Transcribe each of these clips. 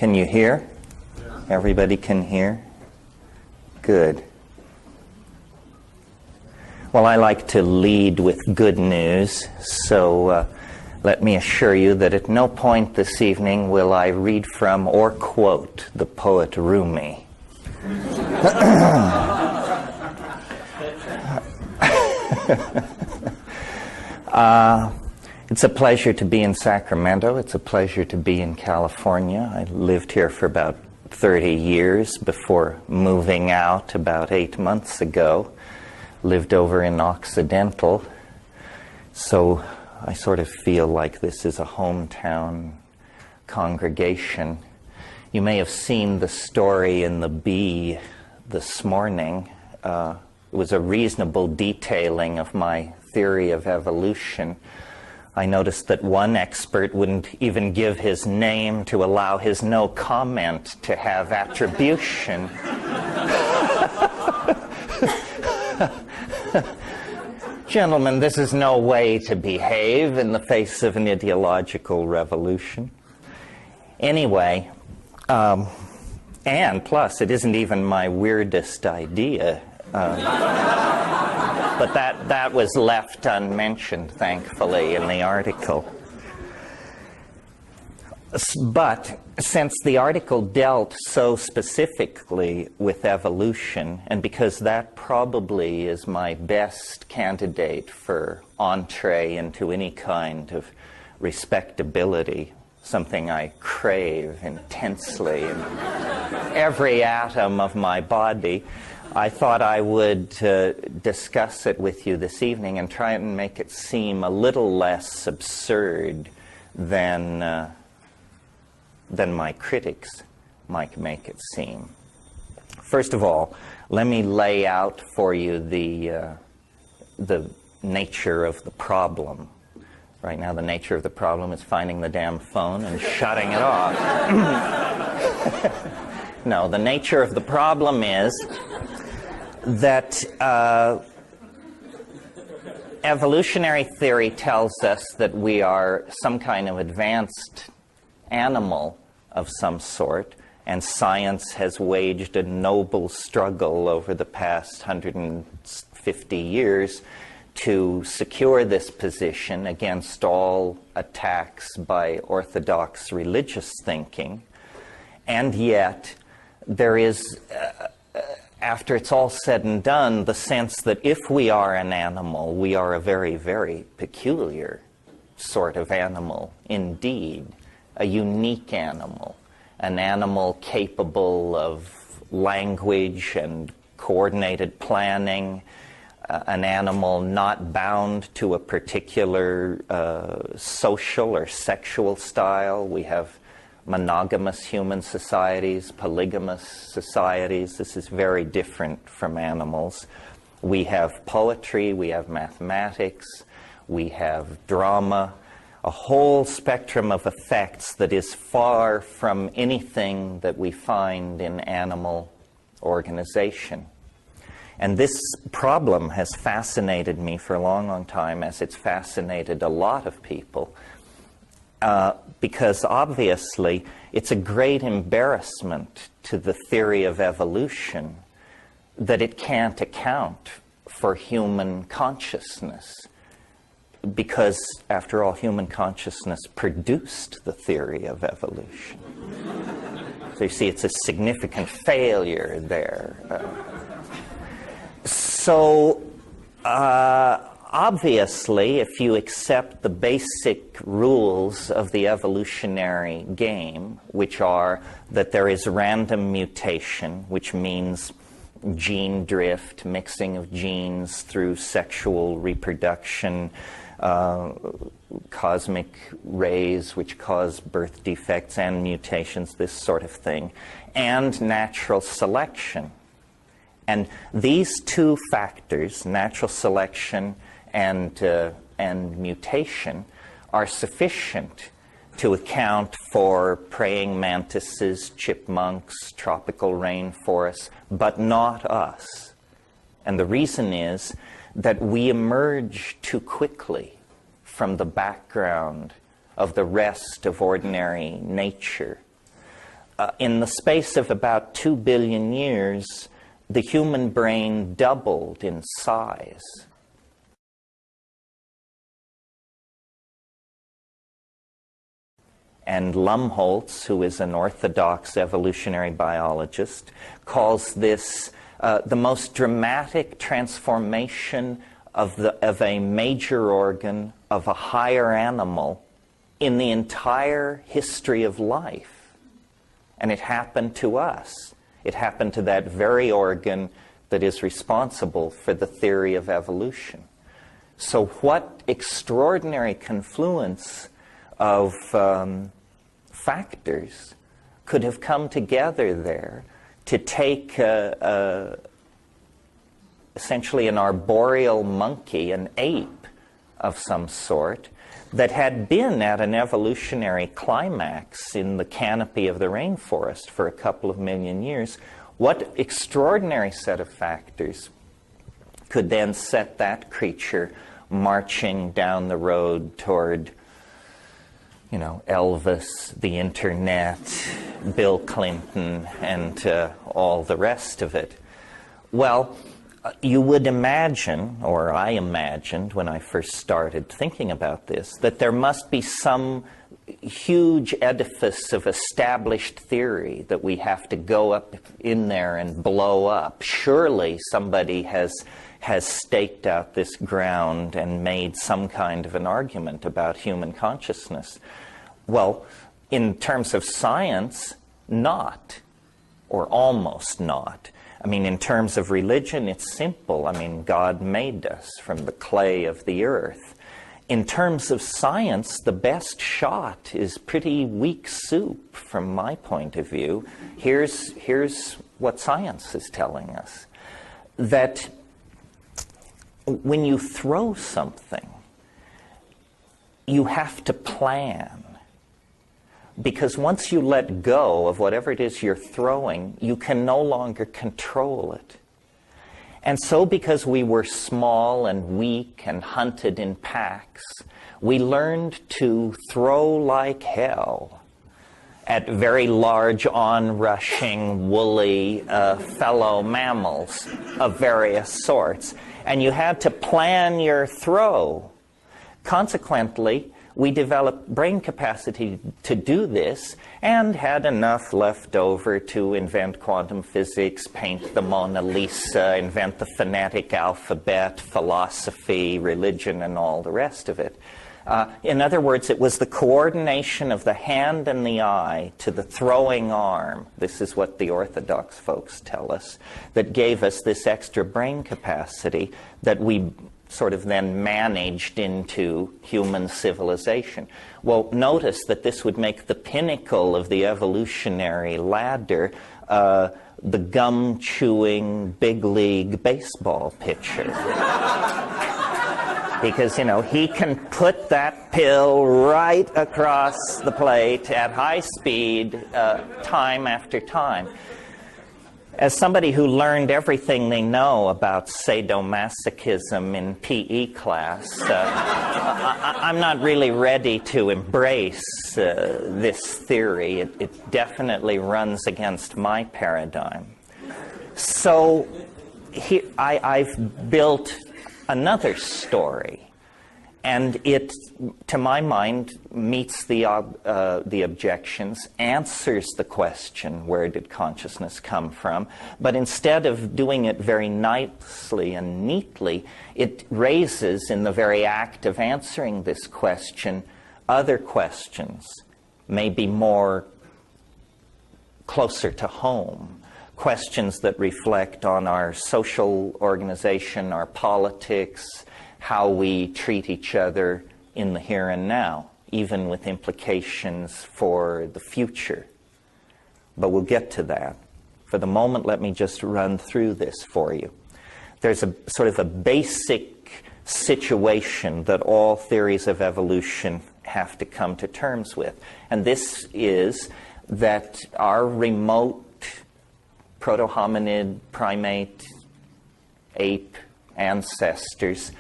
Can you hear? Everybody can hear? Good. Well, I like to lead with good news, so let me assure you that at no point this evening will I read from or quote the poet Rumi. It's a pleasure to be in Sacramento. It's a pleasure to be in California. I lived here for about 30 years before moving out about 8 months ago. Lived over in Occidental. So I sort of feel like this is a hometown congregation. You may have seen the story in the Bee this morning. It was a reasonable detailing of my theory of evolution. I noticed that one expert wouldn't even give his name to allow his no comment to have attribution. Gentlemen, this is no way to behave in the face of an ideological revolution. Anyway, and plus, it isn't even my weirdest idea. But that was left unmentioned, thankfully, in the article. But since the article dealt so specifically with evolution, and because that probably is my best candidate for entree into any kind of respectability, something I crave intensely in every atom of my body, I thought I would discuss it with you this evening and try and make it seem a little less absurd than my critics might make it seem. First of all, let me lay out for you the nature of the problem. Right now, the nature of the problem is finding the damn phone and shutting it off. No, the nature of the problem is that evolutionary theory tells us that we are some kind of advanced animal of some sort, and science has waged a noble struggle over the past 150 years to secure this position against all attacks by orthodox religious thinking. And yet, there is, after it's all said and done, the sense that if we are an animal, we are a very, very peculiar sort of animal indeed. A unique animal, an animal capable of language and coordinated planning, an animal not bound to a particular social or sexual style. We have monogamous human societies, polygamous societies. This is very different from animals. We have poetry, we have mathematics, we have drama, a whole spectrum of effects that is far from anything that we find in animal organization. And this problem has fascinated me for a long, long time, as it's fascinated a lot of people, because obviously it's a great embarrassment to the theory of evolution that it can't account for human consciousness. Because, after all, human consciousness produced the theory of evolution. So you see, it's a significant failure there. Obviously, if you accept the basic rules of the evolutionary game, which are that there is random mutation, which means gene drift, mixing of genes through sexual reproduction, cosmic rays which cause birth defects and mutations, this sort of thing, and natural selection. And these two factors, natural selection and mutation, are sufficient to account for praying mantises, chipmunks, tropical rainforests, but not us. And the reason is that we emerge too quickly from the background of the rest of ordinary nature. in the space of about 2 billion years, the human brain doubled in size. And Lumholtz, who is an orthodox evolutionary biologist, calls this the most dramatic transformation of a major organ of a higher animal in the entire history of life. And it happened to us. It happened to that very organ that is responsible for the theory of evolution. So what extraordinary confluence of factors could have come together there to take essentially an arboreal monkey, an ape of some sort, that had been at an evolutionary climax in the canopy of the rainforest for a couple of million years. What extraordinary set of factors could then set that creature marching down the road toward, you know, Elvis, the internet, Bill Clinton, and all the rest of it? Well, you would imagine, or I imagined when I first started thinking about this, that there must be some huge edifice of established theory that we have to go up in there and blow up. Surely somebody has staked out this ground and made some kind of an argument about human consciousness. Well, in terms of science, not, or almost not. I mean, in terms of religion, it's simple. I mean, God made us from the clay of the earth. In terms of science, the best shot is pretty weak soup from my point of view. Here's what science is telling us. That when you throw something, you have to plan. Because once you let go of whatever it is you're throwing, you can no longer control it. And so because we were small and weak and hunted in packs, we learned to throw like hell at very large, onrushing, woolly fellow mammals of various sorts. And you had to plan your throw. Consequently, we developed brain capacity to do this and had enough left over to invent quantum physics, paint the Mona Lisa, invent the phonetic alphabet, philosophy, religion, and all the rest of it. In other words, it was the coordination of the hand and the eye to the throwing arm, this is what the orthodox folks tell us, that gave us this extra brain capacity that we sort of then managed into human civilization. Well, notice that this would make the pinnacle of the evolutionary ladder the gum-chewing big league baseball pitcher. Because, you know, he can put that pill right across the plate at high speed time after time. As somebody who learned everything they know about sadomasochism in PE class, I'm not really ready to embrace this theory. It definitely runs against my paradigm. So I've built another story, and it, to my mind, meets the objections, answers the question, where did consciousness come from? But instead of doing it very nicely and neatly, it raises, in the very act of answering this question, other questions, maybe more closer to home. Questions that reflect on our social organization, our politics, how we treat each other in the here and now, even with implications for the future. But we'll get to that. For the moment, let me just run through this for you. There's a sort of a basic situation that all theories of evolution have to come to terms with. And this is that our remote proto-hominid, primate, ape ancestors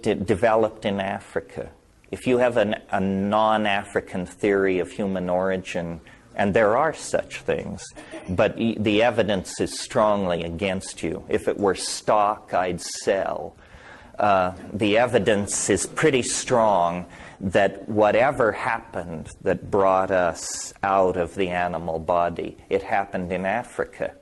developed in Africa. If you have a non-African theory of human origin, And there are such things, but the evidence is strongly against you. If it were stock, I'd sell. The evidence is pretty strong that whatever happened that brought us out of the animal body, it happened in Africa.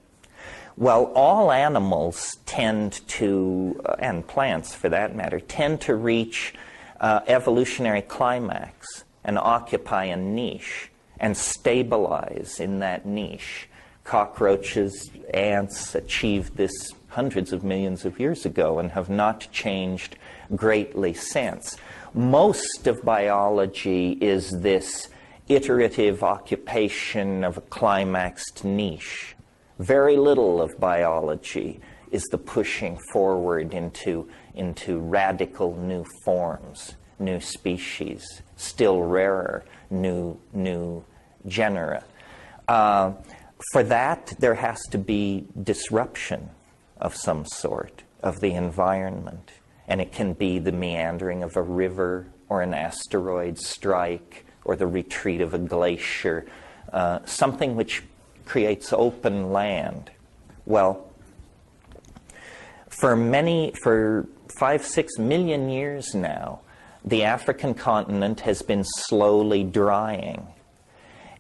Well, all animals tend to, and plants for that matter, tend to reach evolutionary climax and occupy a niche and stabilize in that niche. Cockroaches, ants achieved this hundreds of millions of years ago and have not changed greatly since. Most of biology is this iterative occupation of a climaxed niche. Very little of biology is the pushing forward into radical new forms, new species, still rarer, new genera. For that, there has to be disruption of some sort of the environment. And it can be the meandering of a river or an asteroid strike or the retreat of a glacier, something which creates open land. Well, for 5-6 million years now, the African continent has been slowly drying.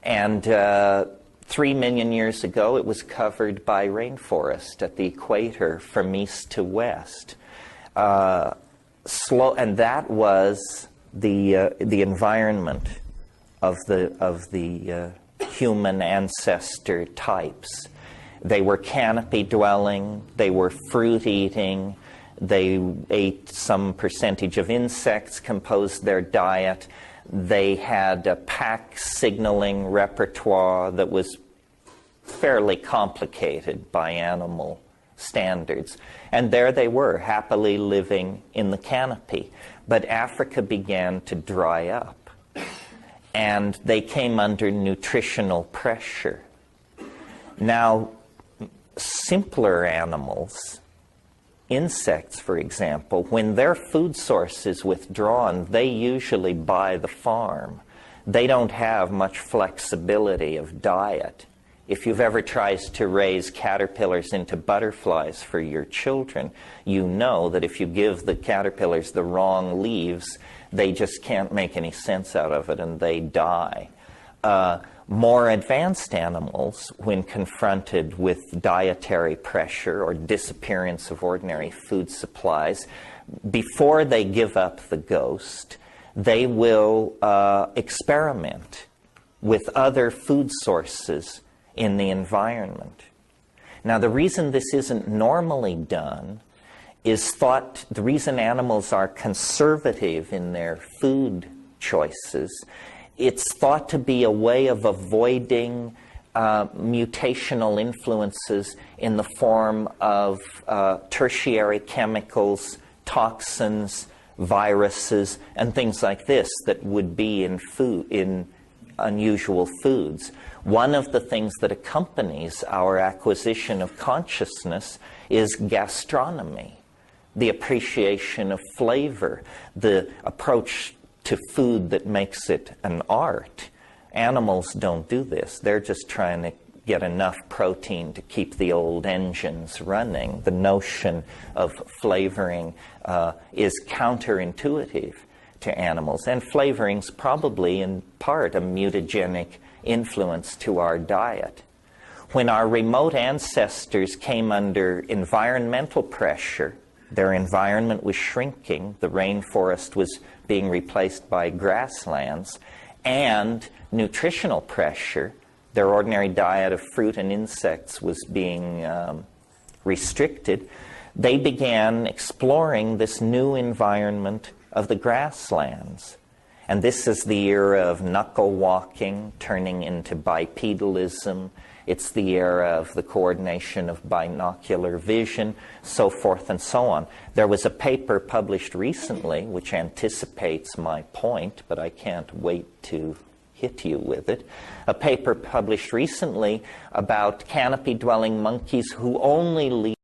And 3 million years ago, it was covered by rainforest at the equator from east to west. And that was the environment of the human ancestor types. They were canopy dwelling, they were fruit eating, they ate some percentage of insects, composed their diet. They had a pack signaling repertoire that was fairly complicated by animal standards. And there they were, happily living in the canopy. But Africa began to dry up, and they came under nutritional pressure. Now, simpler animals, insects, for example, when their food source is withdrawn, they usually buy the farm. They don't have much flexibility of diet. If you've ever tried to raise caterpillars into butterflies for your children, you know that if you give the caterpillars the wrong leaves, they just can't make any sense out of it and they die. More advanced animals, when confronted with dietary pressure or disappearance of ordinary food supplies, before they give up the ghost, they will experiment with other food sources in the environment. Now, the reason this isn't normally done is the reason animals are conservative in their food choices, it's thought to be a way of avoiding mutational influences in the form of tertiary chemicals, toxins, viruses, and things like this that would be in unusual foods. One of the things that accompanies our acquisition of consciousness is gastronomy, the appreciation of flavor, the approach to food that makes it an art. Animals don't do this. They're just trying to get enough protein to keep the old engines running. The notion of flavoring is counterintuitive to animals. And flavoring's probably in part a mutagenic influence to our diet. When our remote ancestors came under environmental pressure, their environment was shrinking, the rainforest was being replaced by grasslands, and nutritional pressure, their ordinary diet of fruit and insects was being restricted, they began exploring this new environment of the grasslands. And this is the era of knuckle walking, turning into bipedalism. It's the era of the coordination of binocular vision, so forth and so on. There was a paper published recently which anticipates my point, but I can't wait to hit you with it. A paper published recently about canopy-dwelling monkeys who only leave